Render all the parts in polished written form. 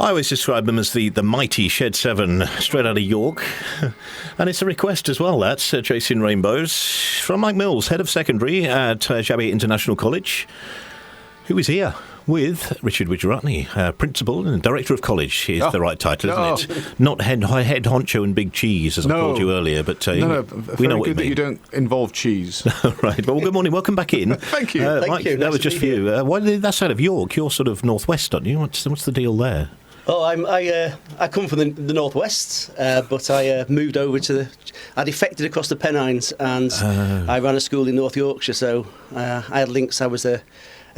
I always describe them as the mighty Shed 7 straight out of York. And it's a request as well, that's Chasing Rainbows, from Mike Mills, Head of Secondary at Xabia International College, who is here with Richard Wijeratne, Principal and Director of College is the right title, isn't it? Not head honcho and big cheese, as I called you earlier, but we know what you mean. That you don't involve cheese. Right, well, good morning, welcome back in. Thank you. Mike, that was just for you. Why did that side of York? You're sort of northwest, aren't you? What's the deal there? Oh, I come from the northwest, but I moved over I defected across the Pennines, and I ran a school in North Yorkshire, so I had links. I was a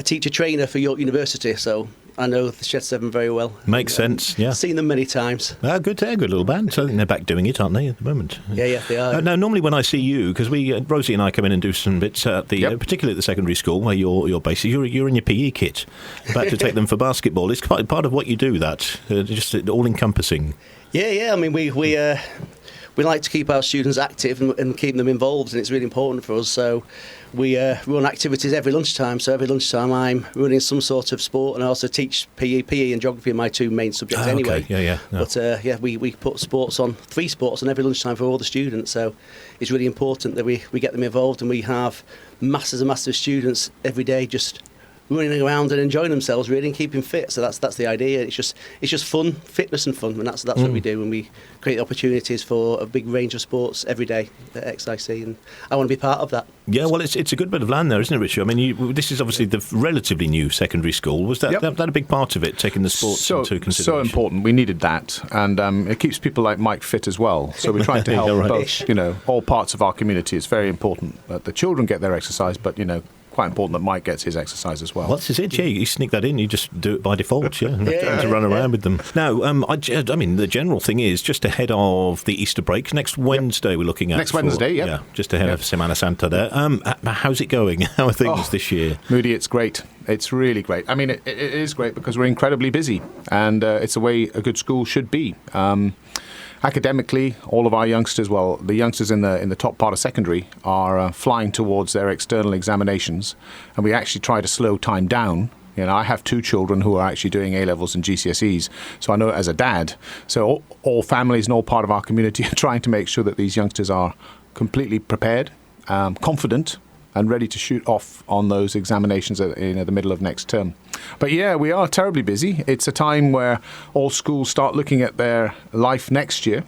teacher trainer for York University, so I know the Shed 7 very well. Makes sense, yeah. Seen them many times. Good little band. So I think they're back doing it, aren't they, at the moment? Yeah, they are. Now, normally when I see you, because Rosie and I come in and do some bits at the, particularly at the secondary school where you're based, you're in your PE kit, about to take them for basketball. It's quite part of what you do, that, just all-encompassing. Yeah, I mean, we like to keep our students active and keep them involved, and it's really important for us. So we run activities every lunchtime. So every lunchtime I'm running some sort of sport, and I also teach PE. PE and geography are my two main subjects anyway. Yeah. But we put three sports on every lunchtime for all the students. So it's really important that we get them involved, and we have masses and masses of students every day just running around and enjoying themselves, really, and keeping fit. So that's the idea. It's just fun, fitness and fun, and that's what we do. And we create opportunities for a big range of sports every day at XIC, and I want to be part of that. Yeah, well, it's a good bit of land there, isn't it, Richard? I mean, this is obviously the relatively new secondary school. Was that a big part of it, taking the sports into consideration? So important. We needed that, and it keeps people like Mike fit as well. So we're trying to help both, all parts of our community. It's very important that the children get their exercise, but quite important that Mike gets his exercise as well. Well, this is it, you sneak that in, you just do it by default, to run around with them. Now, I mean, the general thing is, just ahead of the Easter break, next Wednesday we're looking at. Next Wednesday, yeah, just ahead of Semana Santa there. How's it going? How are things this year? Moody, it's great. It's really great. I mean, it is great because we're incredibly busy, and it's the way a good school should be. Academically, all of our youngsters, the youngsters in the top part of secondary are flying towards their external examinations, and we actually try to slow time down. I have two children who are actually doing A-levels and GCSEs, so I know it as a dad. So all families and all part of our community are trying to make sure that these youngsters are completely prepared, confident, and ready to shoot off on those examinations in the middle of next term. But yeah, we are terribly busy. It's a time where all schools start looking at their life next year.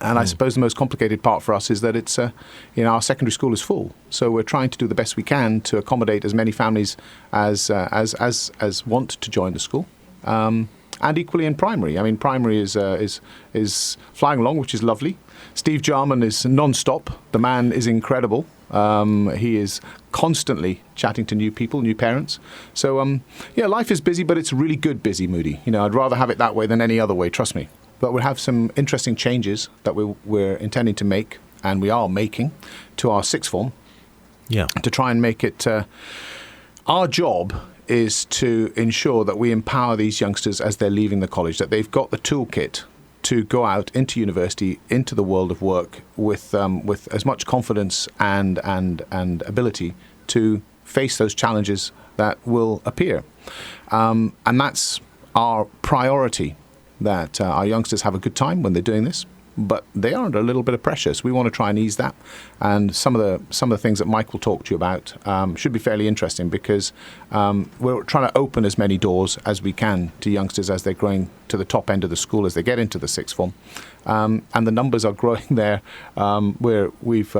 And I suppose the most complicated part for us is that it's, our secondary school is full. So we're trying to do the best we can to accommodate as many families as want to join the school. And equally in primary. I mean, primary is flying along, which is lovely. Steve Jarman is non-stop. The man is incredible. He is constantly chatting to new people, new parents. So, life is busy, but it's really good busy, Moody. I'd rather have it that way than any other way, trust me. But we'll have some interesting changes that we're intending to make, and we are making, to our sixth form. Yeah. To try and make it... our job is to ensure that we empower these youngsters as they're leaving the college, that they've got the toolkit to go out into university, into the world of work with as much confidence and ability to face those challenges that will appear. And that's our priority, that our youngsters have a good time when they're doing this, but they are under a little bit of pressure. So we want to try and ease that. And some of the things that Mike will talk to you about should be fairly interesting, because we're trying to open as many doors as we can to youngsters as they're growing to the top end of the school as they get into the sixth form. And the numbers are growing there, where we've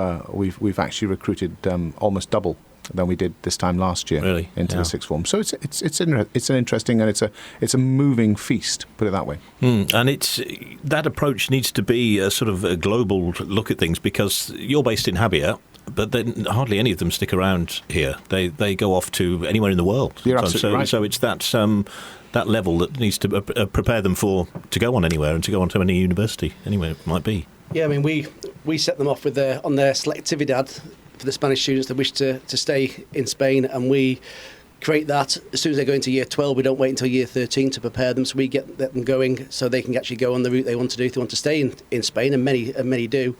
actually recruited almost double than we did this time last year into the sixth form. So it's an interesting, and it's a moving feast, put it that way. And that approach needs to be a sort of a global look at things, because you're based in Xabia, but then hardly any of them stick around here. They go off to anywhere in the world. You're absolutely right. So it's that level that needs to prepare them to go on anywhere, and to go on to any university anywhere it might be. Yeah, I mean, we set them off with on their selectividad for the Spanish students that wish to stay in Spain, and we create that as soon as they go into year 12. We don't wait until year 13 to prepare them, so we get them going so they can actually go on the route they want to do. If they want to stay in Spain, and many do,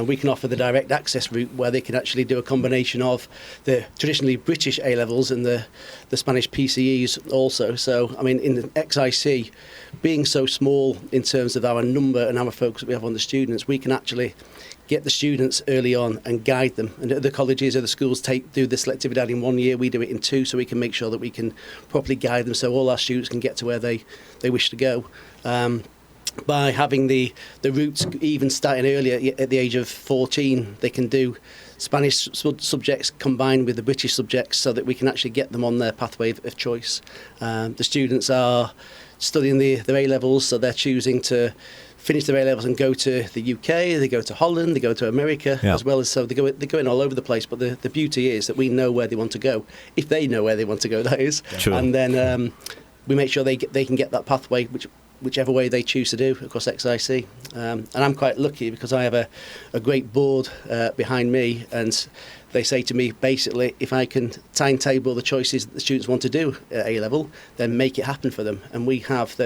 we can offer the direct access route where they can actually do a combination of the traditionally British A-levels and the Spanish PCEs also. So, I mean, in the XIC, being so small in terms of our number and our focus that we have on the students, we can actually get the students early on and guide them. And the colleges or the schools do the selectivity in 1 year, we do it in 2, so we can make sure that we can properly guide them so all our students can get to where they wish to go. By having the routes even starting earlier, at the age of 14, they can do Spanish subjects combined with the British subjects so that we can actually get them on their pathway of choice. The students are studying their A-levels, so they're choosing to finish their A-levels and go to the UK, they go to Holland, they go to America, as well as, so they're going all over the place. But the beauty is that we know where they want to go, if they know where they want to go, that is. Sure. And then we make sure they can get that pathway, whichever way they choose to do across XIC. And I'm quite lucky because I have a great board behind me, and they say to me, basically, if I can timetable the choices that the students want to do at A-level, then make it happen for them. And we have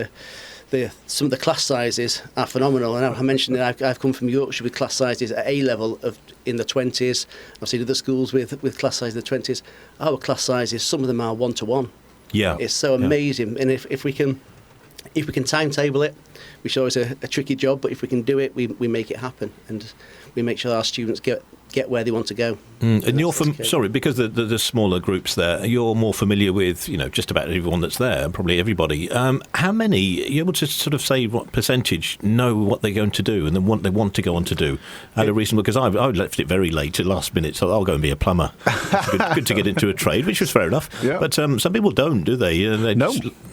some of the class sizes are phenomenal. And I mentioned that I've come from Yorkshire with class sizes at A-level in the 20s. I've seen other schools with class sizes in the 20s. Our class sizes, some of them are 1-to-1. Yeah, it's so amazing. And if we can timetable it, which is always a tricky job, but if we can do it, we make it happen, and we make sure our students get where they want to go. And you're sorry, because the smaller groups there, you're more familiar with just about everyone that's there, probably everybody. How many are you able to sort of say what percentage know what they're going to do and then what they want to go on to do at a reasonable? Because I left it very late at last minute, so I'll go and be a plumber. It's good to get into a trade, which was fair enough. Yeah. But some people don't, do they? No,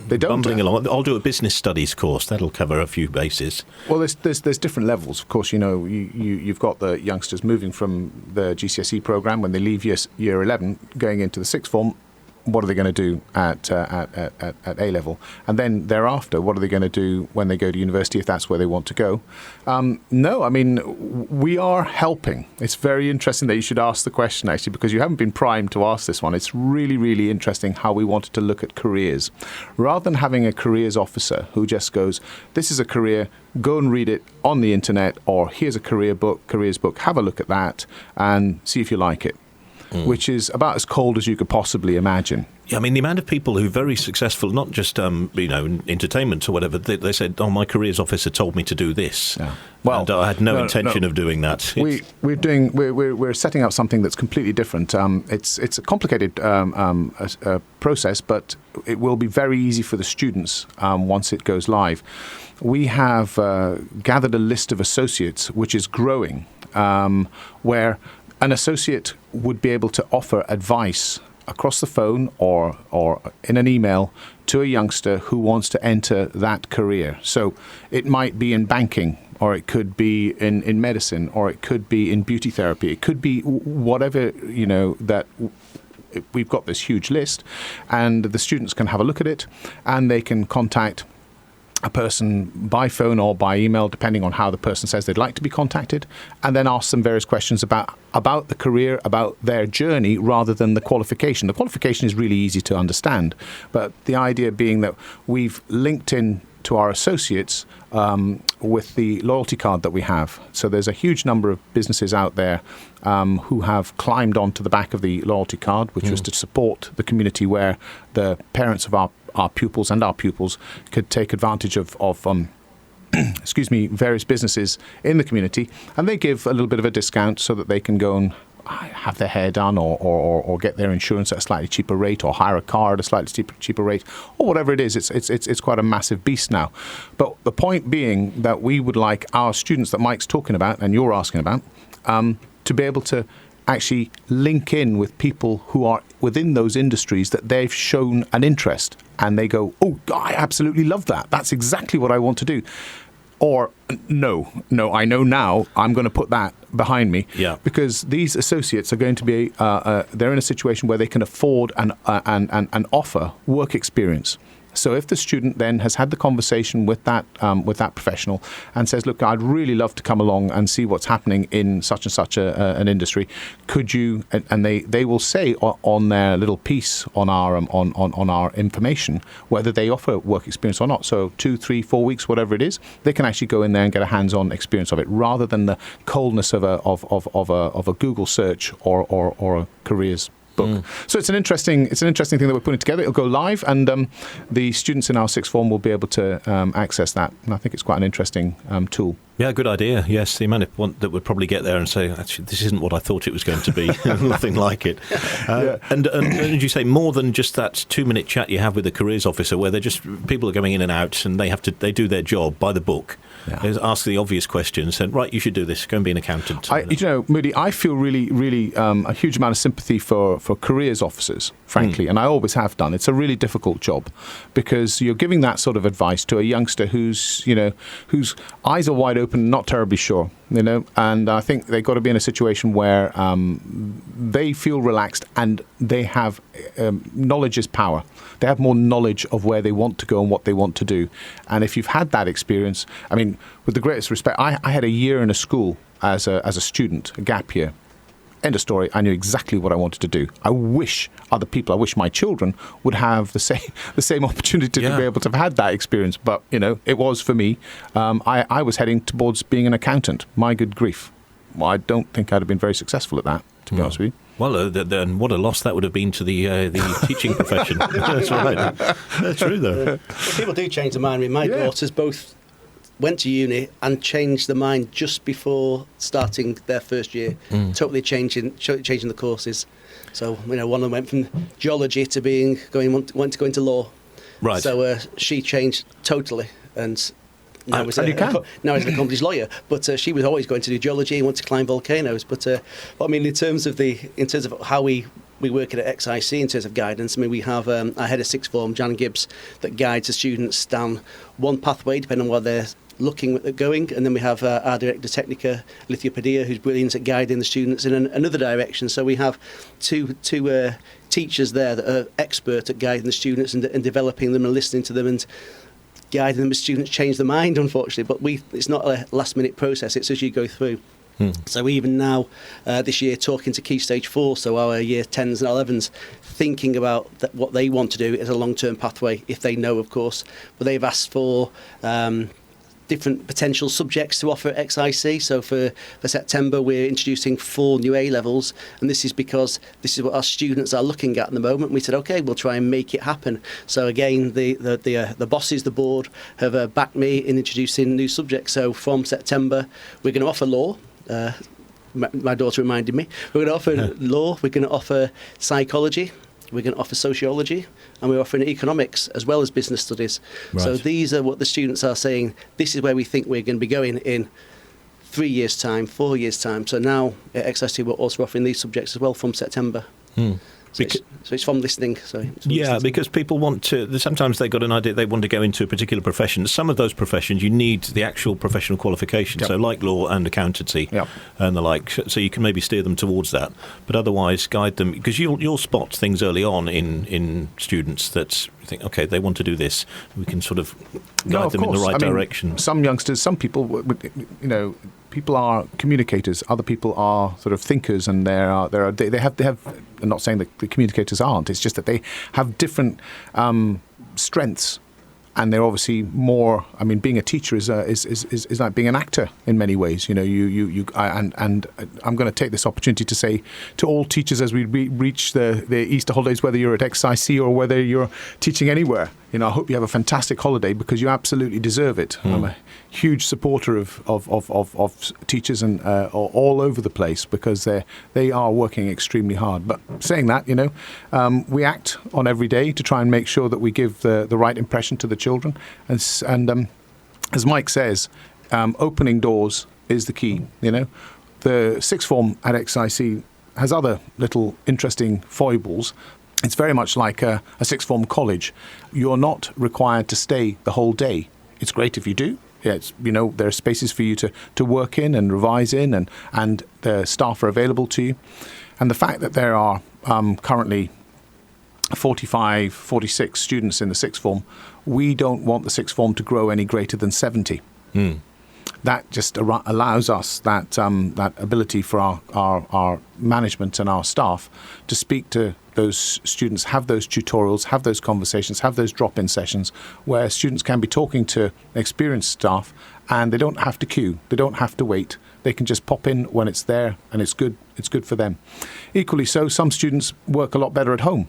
they don't. Bumbling along. I'll do a business studies course. That'll cover a few bases. Well, there's different levels. Of course, you've got the youngsters moving from the GCSE program when they leave year 11, going into the sixth form. What are they going to do at A-level? And then thereafter, what are they going to do when they go to university, if that's where they want to go? No, I mean, we are helping. It's very interesting that you should ask the question, actually, because you haven't been primed to ask this one. It's really, really interesting how we wanted to look at careers. Rather than having a careers officer who just goes, this is a career, go and read it on the internet, or here's a careers book, have a look at that and see if you like it. Which is about as cold as you could possibly imagine. Yeah, I mean, the amount of people who are very successful, not just in entertainment or whatever, they said, "Oh, my careers officer told me to do this." Yeah. Well, and I had no intention of doing that. We're setting up something that's completely different. It's a complicated process, but it will be very easy for the students once it goes live. We have gathered a list of associates, which is growing, where an associate would be able to offer advice across the phone or in an email to a youngster who wants to enter that career. So it might be in banking, or it could be in medicine, or it could be in beauty therapy. It could be whatever, that we've got this huge list, and the students can have a look at it, and they can contact a person by phone or by email, depending on how the person says they'd like to be contacted, and then ask them various questions about the career, about their journey, rather than the qualification. The qualification is really easy to understand, but the idea being that we've linked in to our associates with the loyalty card that we have. So there's a huge number of businesses out there who have climbed onto the back of the loyalty card, which was to support the community, where the parents of our pupils and our pupils could take advantage of various businesses in the community, and they give a little bit of a discount so that they can go and have their hair done, or get their insurance at a slightly cheaper rate, or hire a car at a slightly cheaper rate, or whatever it is. It's quite a massive beast now. But the point being that we would like our students that Mike's talking about and you're asking about to be able to actually link in with people who are within those industries that they've shown an interest, and they go, oh, I absolutely love that. That's exactly what I want to do. Or, no, I know now, I'm going to put that behind me. Yeah. Because these associates are going to be, they're in a situation where they can afford and offer work experience. So if the student then has had the conversation with that professional and says, look, I'd really love to come along and see what's happening in such and such an industry, could you, and they will say on their little piece on our information whether they offer work experience or not. So 2, 3, 4 weeks, whatever it is, they can actually go in there and get a hands-on experience of it, rather than the coldness of a Google search or a careers book. So it's an interesting thing that we're putting together. It'll go live, and the students in our sixth form will be able to access that. And I think it's quite an interesting tool. Yeah, good idea. Yes, the amount of one that would probably get there and say, actually, this isn't what I thought it was going to be. Nothing like it. And as you say, more than just that 2-minute chat you have with the careers officer, where they're just people are going in and out, and they do their job by the book. Yeah. They ask the obvious questions, and right, you should do this. Go and be an accountant. Moody, I feel really a huge amount of sympathy for careers officers, frankly, and I always have done. It's a really difficult job, because you're giving that sort of advice to a youngster whose eyes are wide open, not terribly sure, and I think they've got to be in a situation where they feel relaxed, and they have knowledge is power. They have more knowledge of where they want to go and what they want to do. And if you've had that experience, I mean, with the greatest respect, I had a year in a school as a student, a gap year. End of story. I knew exactly what I wanted to do. I wish my children would have the same opportunity to be able to have had that experience. But, it was for me. I was heading towards being an accountant. My good grief. Well, I don't think I'd have been very successful at that, to be honest with you. Well, then what a loss that would have been to the teaching profession. That's right. That's true, though. Well, people do change their mind. I mean, my daughters both went to uni and changed their mind just before starting their first year, totally changing the courses. So, one of them went from geology to going to go into law. Right. So she changed totally, and now he's an accomplished lawyer. But she was always going to do geology and wanted to climb volcanoes. But I mean, in terms of how we work at XIC in terms of guidance, I mean, we have our head of sixth form, Jan Gibbs, that guides the students down one pathway depending on where they're looking at going, and then we have our director technica, Lithia Padilla, who's brilliant at guiding the students in another direction. So we have two teachers there that are expert at guiding the students and developing them and listening to them and guiding them as students change their mind, unfortunately. But it's not a last-minute process. It's as you go through. So even now, this year, talking to Key Stage 4, so our year 10s and 11s, thinking about what they want to do as a long-term pathway, if they know, of course. But they've asked for different potential subjects to offer at XIC. So for September, we're introducing 4 new A-levels, and this is because this is what our students are looking at the moment. We said, OK, we'll try and make it happen. So again, the bosses, the board, have backed me in introducing new subjects. So from September, we're going to offer law. My daughter reminded me. We're going to offer law, we're going to offer psychology, we're going to offer sociology, and we're offering economics as well as business studies. Right. So these are what the students are saying. This is where we think we're going to be going in 3 years' time, 4 years' time. So now at XIC we're also offering these subjects as well from September. So it's from listening. Because people want to. Sometimes they've got an idea they want to go into a particular profession. Some of those professions you need the actual professional qualification. Yep. So like law and accountancy and the like. So you can maybe steer them towards that. But otherwise, guide them, because you'll spot things early on in students that you think, okay, they want to do this. We can sort of guide them in the right direction. Some youngsters, some people, people are communicators. Other people are sort of thinkers, and they have. I'm not saying that the communicators aren't. It's just that they have different strengths, and they're obviously more. I mean, being a teacher is like being an actor in many ways. And I'm going to take this opportunity to say to all teachers as we reach the Easter holidays, whether you're at XIC or whether you're teaching anywhere, I hope you have a fantastic holiday, because you absolutely deserve it. I'm a huge supporter of teachers and all over the place, because they are working extremely hard. But saying that, we act on every day to try and make sure that we give the right impression to the children. And as Mike says, opening doors is the key. The sixth form at XIC has other little interesting foibles. It's very much like a sixth form college. You're not required to stay the whole day. It's great if you do. Yeah, there are spaces for you to work in and revise in, and the staff are available to you. And the fact that there are currently 45, 46 students in the sixth form, we don't want the sixth form to grow any greater than 70. That just allows us that ability for our management and our staff to speak to those students, have those tutorials, have those conversations, have those drop-in sessions where students can be talking to experienced staff, and they don't have to queue, they don't have to wait. They can just pop in when it's there, and it's good for them. Equally so, some students work a lot better at home.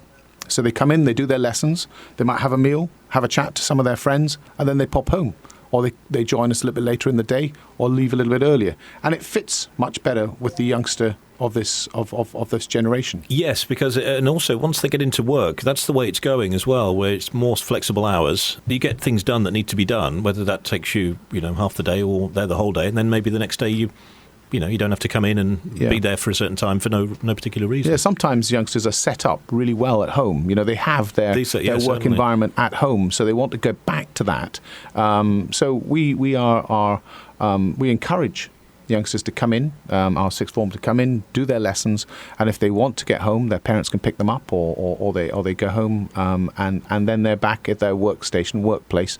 So they come in, they do their lessons, they might have a meal, have a chat to some of their friends, and then they pop home. Or they join us a little bit later in the day, or leave a little bit earlier. And it fits much better with the youngster of this generation. Yes, because and also once they get into work, that's the way it's going as well, where it's more flexible hours. You get things done that need to be done, whether that takes you, half the day or they're the whole day, and then maybe the next day you don't have to come in and be there for a certain time for no particular reason. Yeah, sometimes youngsters are set up really well at home. They have their work environment at home, so they want to go back to that. So we encourage youngsters to come in, our sixth form to come in, do their lessons, and if they want to get home, their parents can pick them up, or they go home, and then they're back at their workplace,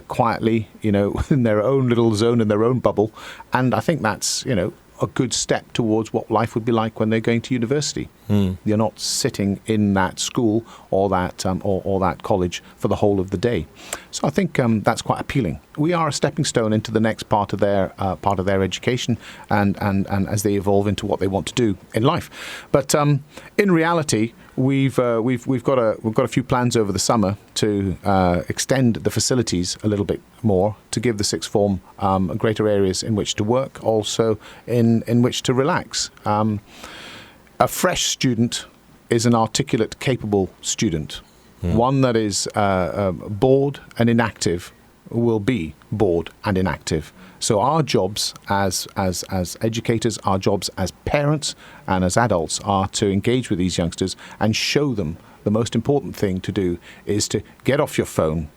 quietly, in their own little zone, in their own bubble. And I think that's a good step towards what life would be like when they're going to university. You're not sitting in that school or that or that college for the whole of the day. So I think that's quite appealing. We are a stepping stone into the next part of their education, and as they evolve into what they want to do in life. But in reality, we've got a few plans over the summer to extend the facilities a little bit more, to give the sixth form greater areas in which to work, also in which to relax. A fresh student is an articulate, capable student. One that is bored and inactive will be bored and inactive. So our jobs as educators, our jobs as parents and as adults are to engage with these youngsters and show them the most important thing to do is to get off your phone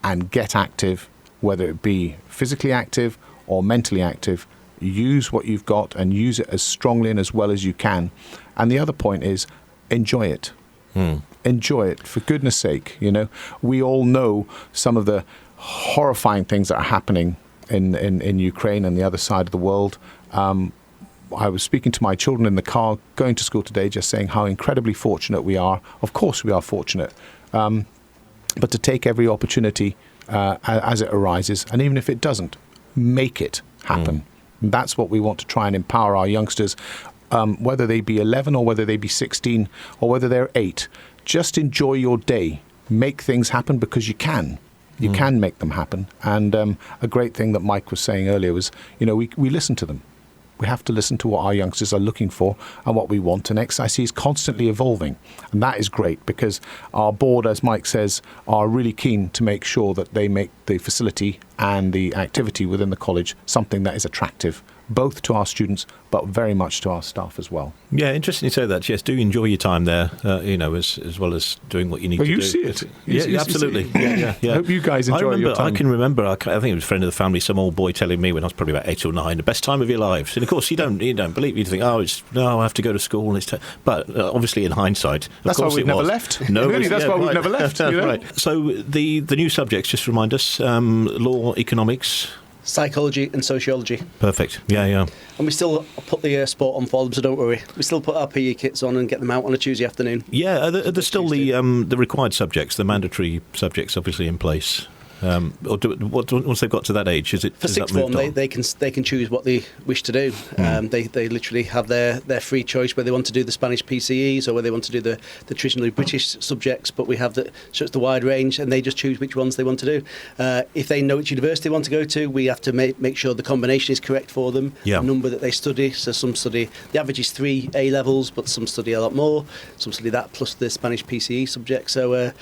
and get active, whether it be physically active or mentally active. Use what you've got and use it as strongly and as well as you can. And the other point is enjoy it. Enjoy it, for goodness sake. We all know some of the horrifying things that are happening in Ukraine and the other side of the world. I was speaking to my children in the car going to school today, just saying how incredibly fortunate we are. Of course we are fortunate, but to take every opportunity as it arises, and even if it doesn't, make it happen. That's what we want to try and empower our youngsters, whether they be 11 or whether they be 16 or whether they're 8. Just enjoy your day. Make things happen because you can. You can make them happen. And a great thing that Mike was saying earlier was, we listen to them. We have to listen to what our youngsters are looking for and what we want. And XIC is constantly evolving. And that is great because our board, as Mike says, are really keen to make sure that they make the facility and the activity within the college something that is attractive, both to our students, but very much to our staff as well. Yeah, interesting you say that. Yes, do enjoy your time there, as well as doing what you need to do. You see it. Yeah, absolutely. Yeah. I hope you guys enjoy your time. I can remember, I think it was a friend of the family, some old boy telling me when I was probably about 8 or 9, the best time of your lives. And of course, you don't believe it. You think, I have to go to school. And but obviously, in hindsight, that's why we've never left. No, really, that's why we've never left. Right. So the new subjects, just remind us, law, economics, psychology and sociology. Perfect. Yeah. And we still put the sport on for them, so don't worry. We still put our PE kits on and get them out on a Tuesday afternoon. Yeah, are there still the required subjects, the mandatory subjects, obviously in place? Or once they've got to that age, is it for sixth form? They can choose what they wish to do. They literally have their free choice whether they want to do the Spanish PCEs or whether they want to do the traditionally British subjects. But we have so it's the wide range, and they just choose which ones they want to do. If they know which university they want to go to, we have to make sure the combination is correct for them. Yeah. The number that they study. So some study, the average is 3 A levels, but some study a lot more. Some study that plus the Spanish PCE subject. So yeah,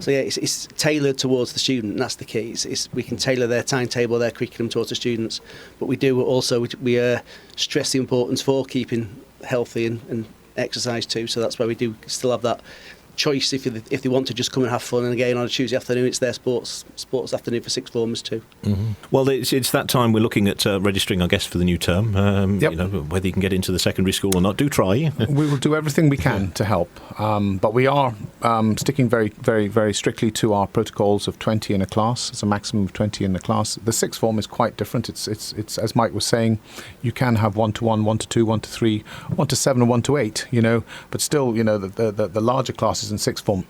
it's tailored towards the student, and that's the key. We can tailor their timetable, their curriculum towards the students, but we do also we stress the importance for keeping healthy and exercise too. So that's why we do still have that choice if they want to just come and have fun. And again, on a Tuesday afternoon, it's their sports afternoon for sixth formers too. Mm-hmm. Well, it's that time we're looking at registering, I guess, for the new term. Yep. You know, whether you can get into the secondary school or not, do try. We will do everything we can to help, but we are sticking very, very, very strictly to our protocols of 20 in a class. It's a maximum of 20 in the class. The sixth form is quite different. It's as Mike was saying, you can have 1-to-1, 1-to-2, 1-to-3, 1-to-7, and 1-to-8. You know, but still, you know, the larger classes in sixth form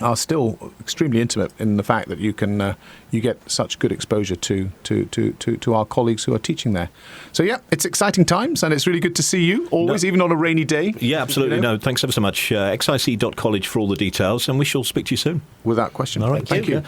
are still extremely intimate in the fact that you can you get such good exposure to our colleagues who are teaching there. So yeah, it's exciting times, and it's really good to see you always, even on a rainy day. Yeah, absolutely. You know? No, thanks ever so much. XIC.college for all the details, and we shall speak to you soon. Without question. All right, Thank you.